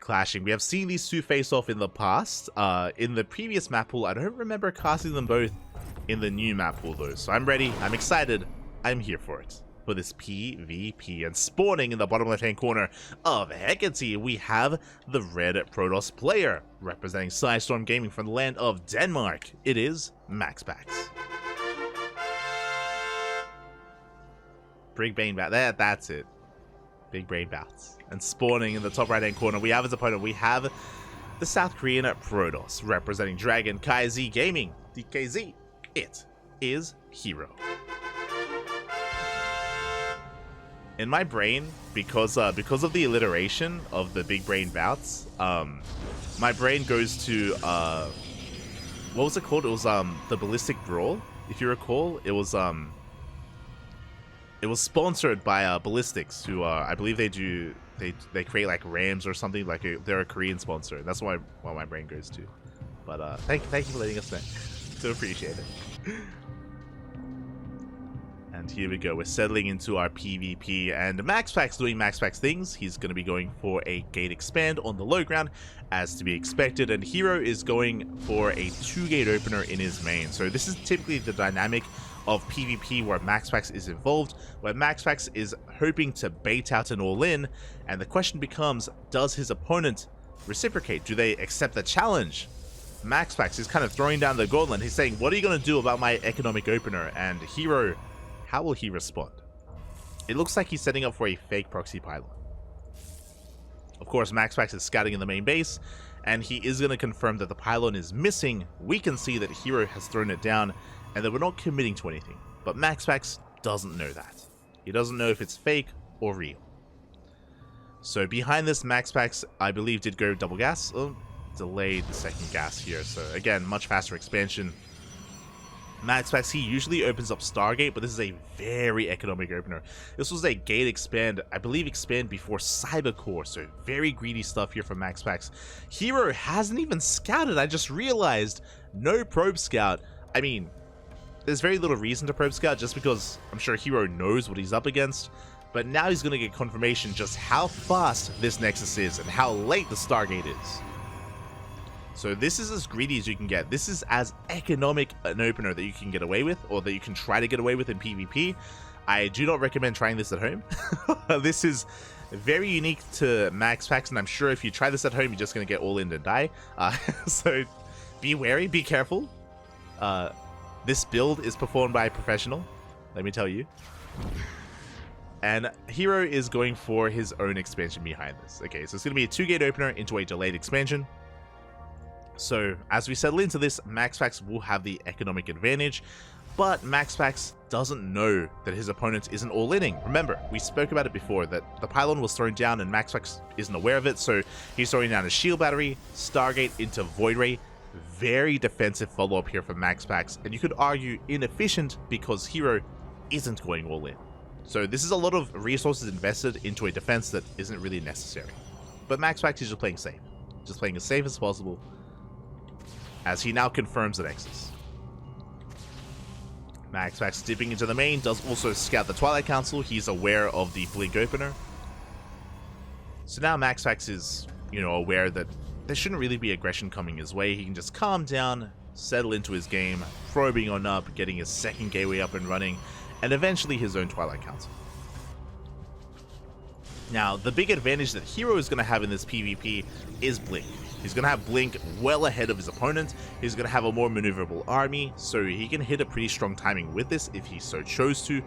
clashing. We have seen these two face off in the past. In the previous map pool, I don't remember casting them both in the new map pool though. So I'm ready, I'm excited, I'm here for it. For this PvP, and spawning in the bottom left hand corner of Hecate, we have the red Protoss player representing Storm Gaming from the land of Denmark. It is MaxPax. Big brain bat there, that's it. Big brain bats. And spawning in the top right hand corner, we have his opponent. We have the South Korean Protoss representing Dragon KZ Gaming, DKZ. It is herO. In my brain, because of the alliteration of the big brain bouts, my brain goes to what was it called? It was the Ballistic Brawl, if you recall. It was sponsored by Ballistics, who I believe they create like Rams or something, like they're a Korean sponsor. That's what my brain goes to. But thank you for letting us know. Do appreciate it. And here we go, we're settling into our PvP, and MaxPax doing MaxPax things. He's going to be going for a gate expand on the low ground, as to be expected, and herO is going for a 2-gate opener in his main. So this is typically the dynamic of PvP where MaxPax is involved, where MaxPax is hoping to bait out an all-in, and the question becomes, does his opponent reciprocate? Do they accept the challenge? MaxPax is kind of throwing down the gauntlet. He's saying, what are you going to do about my economic opener? And herO, how will he respond? It looks like he's setting up for a fake proxy pylon. Of course, MaxPax is scouting in the main base, and he is going to confirm that the pylon is missing. We can see that herO has thrown it down, and that we're not committing to anything. But MaxPax doesn't know that. He doesn't know if it's fake or real. So behind this, MaxPax, I believe, did go double gas. Oh, delayed the second gas here. So again, much faster expansion. MaxPax, he usually opens up Stargate, but this is a very economic opener. This was a gate expand, I believe expand before Cybercore, so very greedy stuff here from MaxPax. herO hasn't even scouted, I just realized. No probe scout. I mean, there's very little reason to probe scout, just because I'm sure herO knows what he's up against, but now he's going to get confirmation just how fast this Nexus is and how late the Stargate is. So this is as greedy as you can get. This is as economic an opener that you can get away with, or that you can try to get away with in PvP. I do not recommend trying this at home. This is very unique to MaxPax, and I'm sure if you try this at home, you're just going to get all in and die. So be wary, be careful. This build is performed by a professional, let me tell you. And herO is going for his own expansion behind this. Okay, so it's going to be a 2-gate opener into a delayed expansion. So, as we settle into this, MaxPax will have the economic advantage, but MaxPax doesn't know that his opponent isn't all-inning. Remember, we spoke about it before, that the pylon was thrown down and MaxPax isn't aware of it, so he's throwing down a shield battery, Stargate into Void Ray. Very defensive follow-up here from MaxPax, and you could argue inefficient because herO isn't going all-in. So this is a lot of resources invested into a defense that isn't really necessary. But MaxPax is just playing safe. Just playing as safe as possible, as he now confirms the Nexus. MaxPax dipping into the main, does also scout the Twilight Council. He's aware of the Blink opener. So now MaxPax is, aware that there shouldn't really be aggression coming his way. He can just calm down, settle into his game, probing on up, getting his second gateway up and running, and eventually his own Twilight Council. Now, the big advantage that herO is going to have in this PvP is Blink. He's going to have Blink well ahead of his opponent. He's going to have a more maneuverable army, so he can hit a pretty strong timing with this if he so chose to.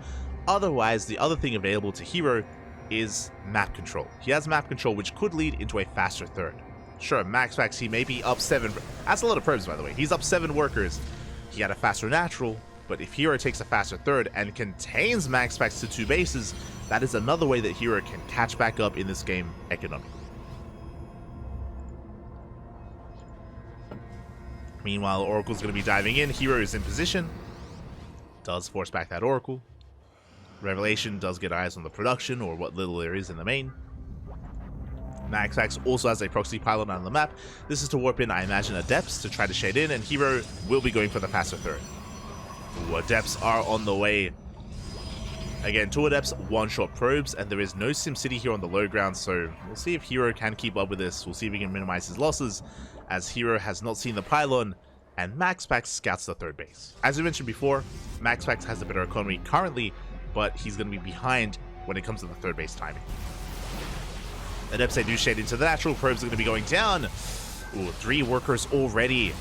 Otherwise, the other thing available to herO is map control. He has map control, which could lead into a faster third. Sure, MaxPax, he may be up 7. That's a lot of probes, by the way. He's up 7 workers. He had a faster natural, but if herO takes a faster third and contains MaxPax to 2 bases, that is another way that herO can catch back up in this game economically. Meanwhile, Oracle's going to be diving in. herO is in position. Does force back that Oracle. Revelation does get eyes on the production, or what little there is in the main. MaxPax also has a proxy pylon on the map. This is to warp in, I imagine, Adepts to try to shade in, and herO will be going for the faster third. Ooh, Adepts are on the way. Again, 2 adepts, 1-shot probes, and there is no SimCity here on the low ground, so we'll see if herO can keep up with this. We'll see if he can minimize his losses, as herO has not seen the pylon, and MaxPax scouts the 3rd base. As we mentioned before, MaxPax has a better economy currently, but he's going to be behind when it comes to the 3rd base timing. Adepts they do shade into the natural probes are going to be going down. Ooh, 3 workers already.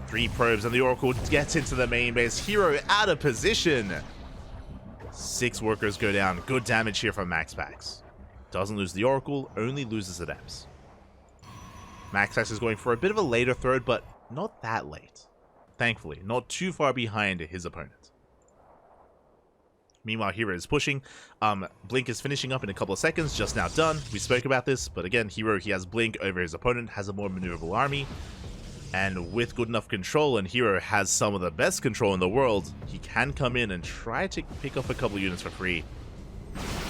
3 probes, and the Oracle gets into the main base. herO out of position. 6 workers go down. Good damage here from MaxPax. Doesn't lose the Oracle, only loses adepts. MaxPax is going for a bit of a later third, but not that late. Thankfully, not too far behind his opponent. Meanwhile, herO is pushing. Blink is finishing up in a couple of seconds, just now done. We spoke about this, but again, herO, he has Blink over his opponent, has a more maneuverable army. And with good enough control, and herO has some of the best control in the world, he can come in and try to pick up a couple units for free.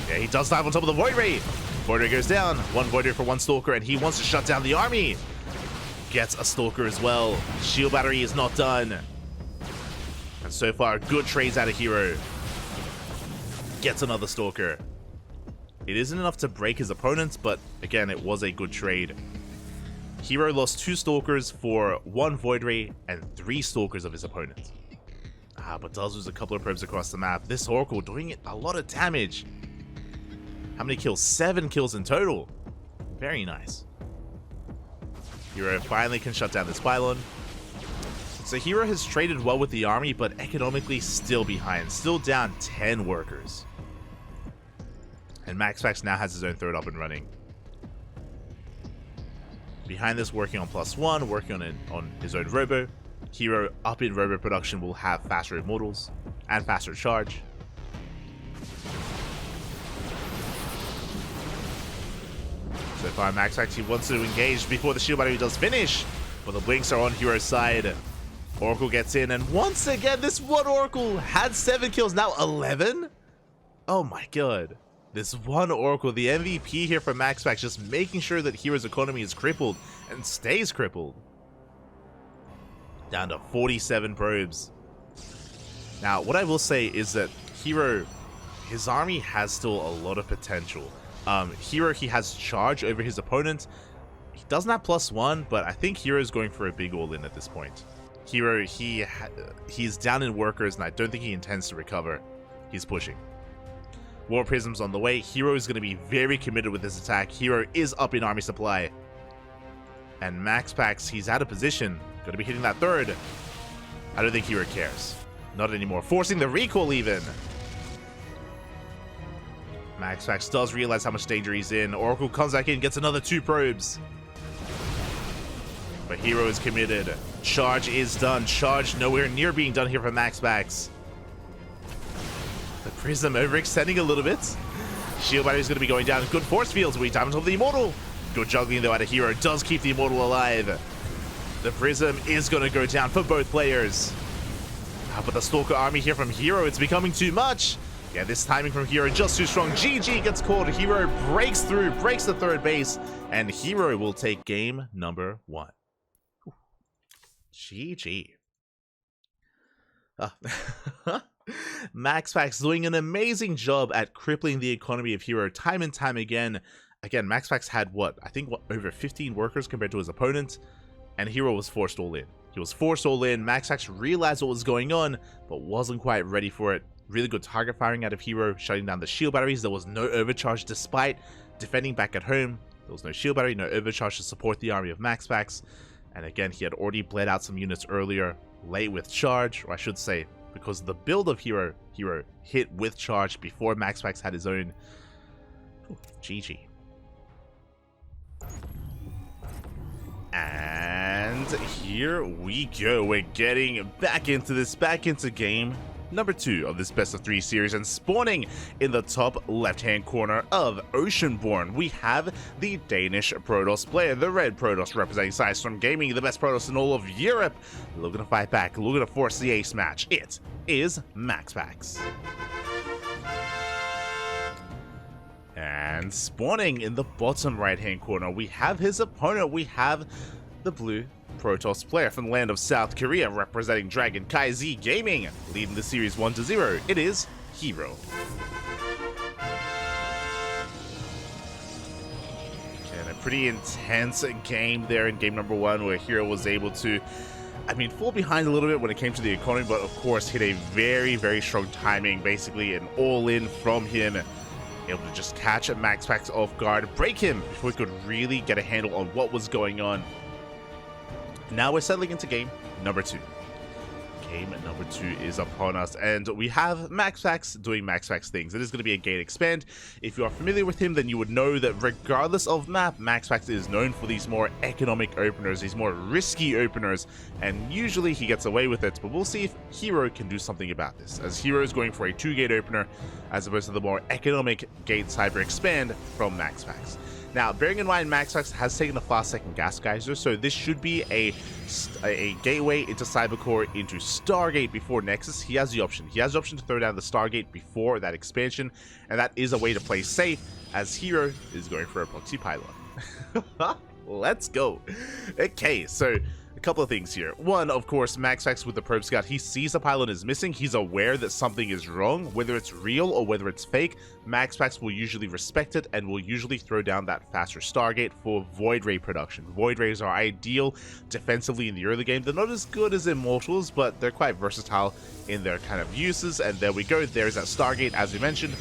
Yeah, he does dive on top of the Void Ray. Void Ray goes down. 1 Void Ray for 1 Stalker, and he wants to shut down the army. Gets a Stalker as well. Shield Battery is not done. And so far, good trades out of herO. Gets another Stalker. It isn't enough to break his opponents, but again, it was a good trade. herO lost 2 Stalkers for 1 Void Ray and 3 Stalkers of his opponent. But does lose a couple of probes across the map. This Oracle doing a lot of damage. How many kills? 7 kills in total. Very nice. herO finally can shut down this pylon. So herO has traded well with the army, but economically still behind. Still down 10 workers. And MaxPax now has his own 3rd up and running. Behind this, working on +1, working on his own robo. herO up in robo production will have faster immortals and faster charge. So far, MaxPax, he wants to engage before the shield battery does finish, but the blinks are on herO's side. Oracle gets in, and once again, this one Oracle had 7 kills, now 11? Oh my god. This one Oracle, the MVP here for MaxPax, just making sure that herO's economy is crippled and stays crippled. Down to 47 probes. Now, what I will say is that herO, his army has still a lot of potential. herO, he has charge over his opponent. He doesn't have +1, but I think herO is going for a big all-in at this point. herO, he's down in workers, and I don't think he intends to recover. He's pushing. War Prism's on the way. herO is going to be very committed with this attack. herO is up in army supply. And MaxPax, he's out of position. Going to be hitting that 3rd. I don't think herO cares. Not anymore. Forcing the recall even. MaxPax does realize how much danger he's in. Oracle comes back in, gets another 2 probes. But herO is committed. Charge is done. Charge nowhere near being done here for MaxPax. The Prism overextending a little bit. Shield Battery is going to be going down. Good force fields. We dive on top of the Immortal. Good juggling though out of herO. Does keep the Immortal alive. The Prism is going to go down for both players. But the Stalker army here from herO, it's becoming too much. Yeah, this timing from herO just too strong. GG gets called. herO breaks through, breaks the 3rd base, and herO will take game number 1. GG. MaxPax doing an amazing job at crippling the economy of herO time and time again. Again, MaxPax had over 15 workers compared to his opponent, and herO was forced all in. He was forced all in. MaxPax realized what was going on, but wasn't quite ready for it. Really good target firing out of herO, shutting down the shield batteries. There was no overcharge despite defending back at home. There was no shield battery, no overcharge to support the army of MaxPax. And again, he had already bled out some units earlier, late with charge, or I should say, because the build of herO hit with charge before MaxPax had his own. GG. And here we go. We're getting back into this, back into game number 2 of this best of 3 series, and spawning in the top left-hand corner of Oceanborn, we have the Danish Protoss player, the red Protoss representing Sidestorm Gaming, the best Protoss in all of Europe. Looking to fight back, looking to force the ace match. It is MaxPax. And spawning in the bottom right-hand corner, we have his opponent. We have the blue Protoss player from the land of South Korea, representing CranKy Gaming, leading the series 1-0. It is herO. And a pretty intense game there in game number 1 where herO was able to, I mean, fall behind a little bit when it came to the economy, but of course hit a very, very strong timing, basically an all-in from him. Able to just catch MaxPax off guard, break him before we could really get a handle on what was going on. Now we're settling into game number 2. Game number 2 is upon us, and we have MaxPax doing MaxPax things. It is going to be a gate expand. If you are familiar with him, then you would know that regardless of map, MaxPax is known for these more economic openers, these more risky openers, and usually he gets away with it. But we'll see if herO can do something about this, as herO is going for a 2-gate opener as opposed to the more economic gate cyber expand from MaxPax. Now, bearing in mind, MaxPax has taken a fast second gas geyser, so this should be a gateway into Cybercore into Stargate before Nexus. He has the option. He has the option to throw down the Stargate before that expansion, and that is a way to play safe, as herO is going for a proxy pylon. Let's go. Okay, so a couple of things here. One, of course, MaxPax with the probe scout, he sees a pylon is missing. He's aware that something is wrong, whether it's real or whether it's fake. MaxPax will usually respect it and will usually throw down that faster Stargate for Void Ray production. Void Rays are ideal defensively in the early game. They're not as good as Immortals, but they're quite versatile in their kind of uses. And there we go. There's that Stargate, as we mentioned,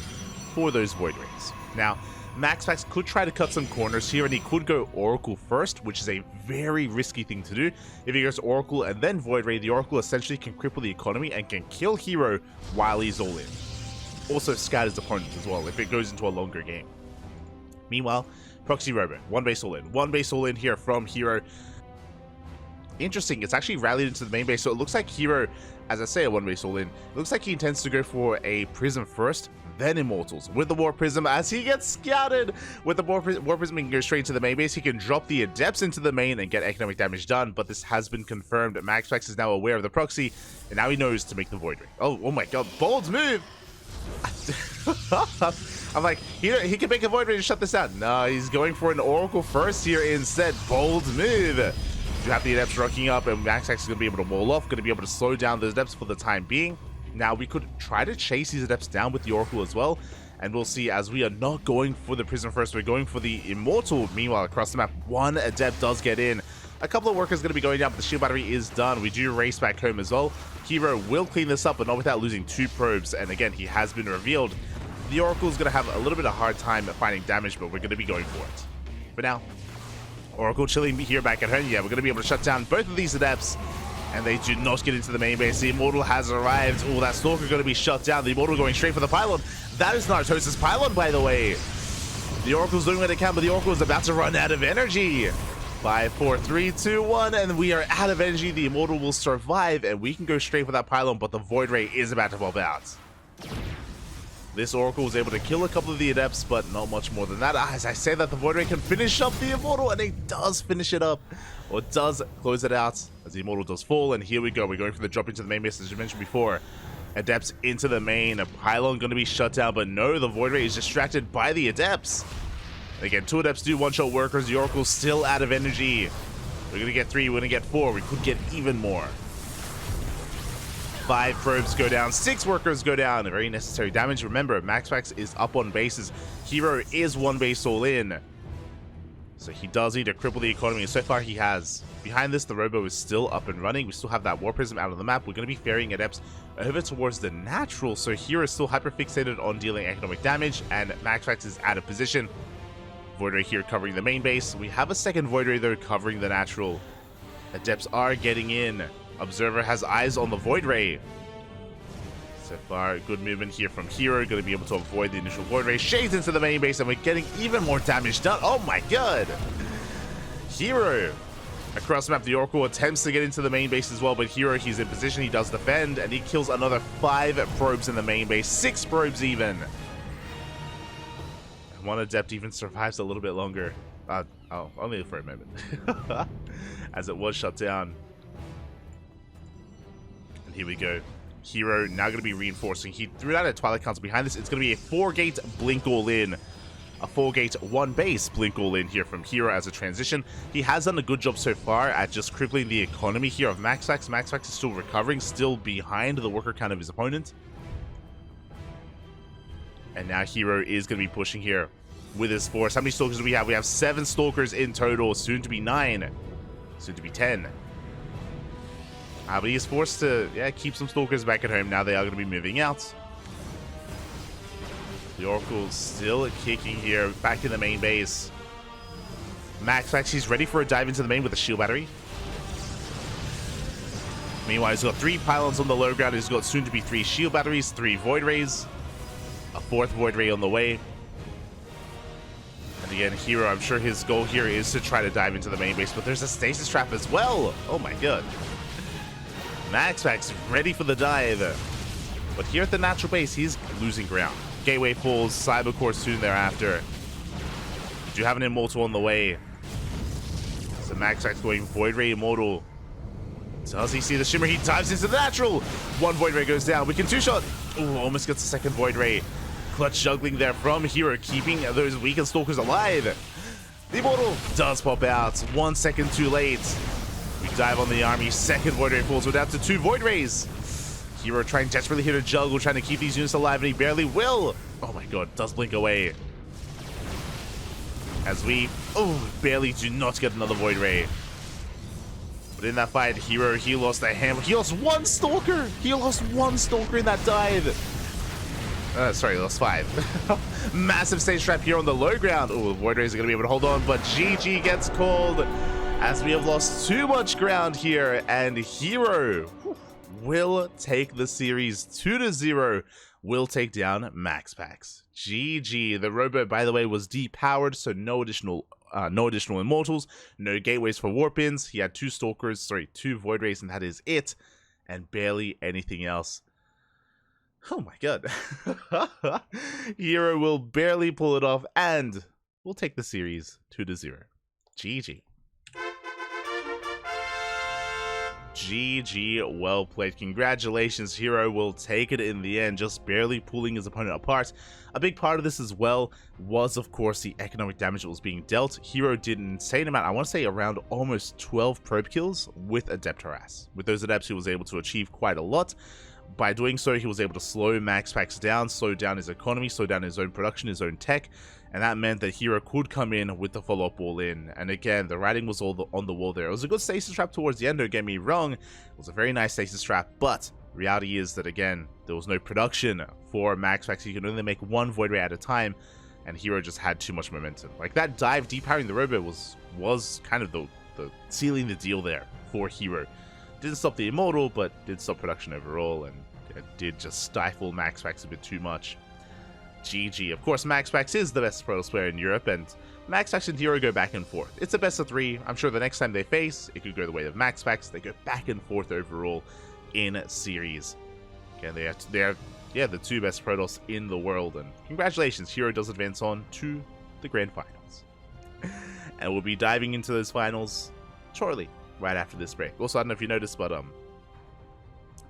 for those Void Rays. Now, MaxPax could try to cut some corners here, and he could go Oracle first, which is a very risky thing to do. If he goes Oracle and then Void Ray, the Oracle essentially can cripple the economy and can kill herO while he's all in. Also scatters opponents as well if it goes into a longer game. Meanwhile, Proxy Robo, 1 base all in. 1 base all in here from herO. Interesting, it's actually rallied into the main base, so it looks like herO, as I say, a 1 base all in. It looks like he intends to go for a Prism first, then Immortals with the War Prism as he gets scouted. With the War Prism, he can go straight to the main base. He can drop the Adepts into the main and get economic damage done, but this has been confirmed. MaxPax is now aware of the proxy, and now he knows to make the Void Ray. Oh my god, bold move! I'm like, he can make a Void Ray to shut this down. No, he's going for an Oracle first here instead. Bold move! You have the Adepts rocking up, and MaxPax is going to be able to wall off, going to be able to slow down those Adepts for the time being. Now, we could try to chase these Adepts down with the Oracle as well, and we'll see, as we are not going for the Prism first, we're going for the Immortal. Meanwhile, across the map, 1 Adept does get in. A couple of workers going to be going down, but the shield battery is done. We do race back home as well. herO will clean this up, but not without losing 2 probes, and again, he has been revealed. The Oracle is going to have a little bit of hard time finding damage, but we're going to be going for it. For now, Oracle chilling here back at home. Yeah, we're going to be able to shut down both of these Adepts, and they do not get into the main base. The Immortal has arrived. Oh, that Stalker going to be shut down. The Immortal going straight for the pylon. That is Naratosis' pylon, by the way. The Oracle's doing what it can, but the Oracle is about to run out of energy. 5, 4, 3, 2, 1, and we are out of energy. The Immortal will survive, and we can go straight for that pylon, but the Void Ray is about to pop out. This Oracle was able to kill a couple of the Adepts, but not much more than that. As I say that, the Void Ray can finish up the Immortal, and it does finish it up, or does close it out, as the Immortal does fall, and here we go. We're going for the drop into the main base, as you mentioned before. Adepts into the main, a pylon going to be shut down, but no, the Void Ray is distracted by the Adepts. And again, 2 Adepts do one-shot workers. The Oracle's still out of energy. We're going to get 3, we're going to get 4. We could get even more. 5 probes go down, 6 workers go down. Very necessary damage. Remember, MaxPax is up on bases. herO is 1 base all in. So he does need to cripple the economy, and so far he has. Behind this, the Robo is still up and running. We still have that War Prism out of the map. We're going to be ferrying Adepts over towards the natural, so herO is still hyper-fixated on dealing economic damage, and MaxPax is out of position. Void Ray here covering the main base. We have a second Void Ray, though, covering the natural. Adepts are getting in. Observer has eyes on the Void Ray. So far, good movement here from herO. Going to be able to avoid the initial Void Ray. Shades into the main base, and we're getting even more damage done. Oh my god! herO. Across the map, the Oracle attempts to get into the main base as well, but herO, he's in position. He does defend, and he kills another 5 probes in the main base. 6 probes even. And 1 Adept even survives a little bit longer. Oh, only for a moment. As it was shut down. And here we go. herO now going to be reinforcing. He threw out a Twilight Council behind this. It's going to be a 4-gate blink all in. A 4-gate 1 base blink all in here from herO as a transition. He has done a good job so far at just crippling the economy here of MaxPax. MaxPax is still recovering, still behind the worker count of his opponent. And now herO is going to be pushing here with his force. How many Stalkers do we have? We have 7 Stalkers in total, soon to be 9, soon to be 10. But he is forced to keep some Stalkers back at home. Now they are going to be moving out. The Oracle still kicking here, back in the main base. MaxPax, he's ready for a dive into the main with a shield battery. Meanwhile, he's got 3 pylons on the low ground. He's got soon to be 3 shield batteries, 3 void rays, a 4th void ray on the way. And again, herO, I'm sure his goal here is to try to dive into the main base, but there's a stasis trap as well. Oh my god. MaxPax ready for the dive. But here at the natural base, he's losing ground. Gateway falls, Cybercore soon thereafter. We do have an Immortal on the way. So MaxPax going Void Ray Immortal. Does he see the Shimmer? He dives into the natural. 1 Void Ray goes down. We can 2-shot. Ooh, almost gets a 2nd Void Ray. Clutch juggling there from herO, keeping those weakened Stalkers alive. The Immortal does pop out. 1 second too late. We dive on the army. 2nd Void Ray falls. We're down to 2 Void Rays. herO trying desperately here to juggle, trying to keep these units alive, and he barely will. Oh my god, does blink away. As we, barely do not get another Void Ray. But in that fight, herO, he lost a hammer. He lost 1 Stalker. He lost 1 Stalker in that dive. Sorry, he lost 5. Massive stage trap here on the low ground. Oh, Void Rays are going to be able to hold on, but GG gets called as we have lost too much ground here, and herO will take the series 2-0, will take down MaxPax. GG. The rowboat, by the way, was depowered, so no additional Immortals, no gateways for warp ins. He had 2 Stalkers, 2 Void Rays, and that is it, and barely anything else. Oh my god. herO will barely pull it off, and we'll take the series 2-0. GG. GG, well played. Congratulations, herO will take it in the end, just barely pulling his opponent apart. A big part of this as well was, of course, the economic damage that was being dealt. herO did an insane amount, I want to say around almost 12 probe kills with Adept Harass. With those Adepts, he was able to achieve quite a lot. By doing so, he was able to slow MaxPax down, slow down his economy, slow down his own production, his own tech, and that meant that herO could come in with the follow-up all in. And again, the writing was all on the wall there. It was a good stasis trap towards the end, don't get me wrong. It was a very nice stasis trap, but reality is that, again, there was no production for MaxPax. He could only make 1 Void Ray at a time, and herO just had too much momentum. Like, that dive depowering the rowboat was kind of the sealing the deal there for herO. Didn't stop the Immortal, but did stop production overall, and it did just stifle MaxPax a bit too much. GG. Of course, MaxPax is the best Protoss player in Europe, and MaxPax and herO go back and forth. It's a best of 3. I'm sure the next time they face, it could go the way of MaxPax. They go back and forth overall in series. Again, they are the 2 best Protoss in the world, and congratulations, herO does advance on to the grand finals. And we'll be diving into those finals shortly, right after this break. Also, I don't know if you noticed, but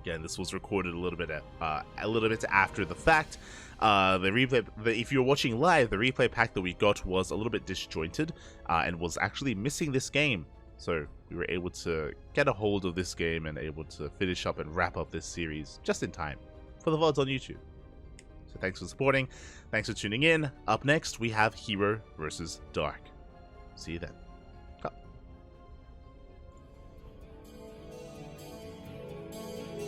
again, this was recorded a little bit after the fact. If you're watching live, the replay pack that we got was a little bit disjointed and was actually missing this game. So we were able to get a hold of this game and able to finish up and wrap up this series just in time for the VODs on YouTube. So thanks for supporting. Thanks for tuning in. Up next, we have herO versus Dark. See you then.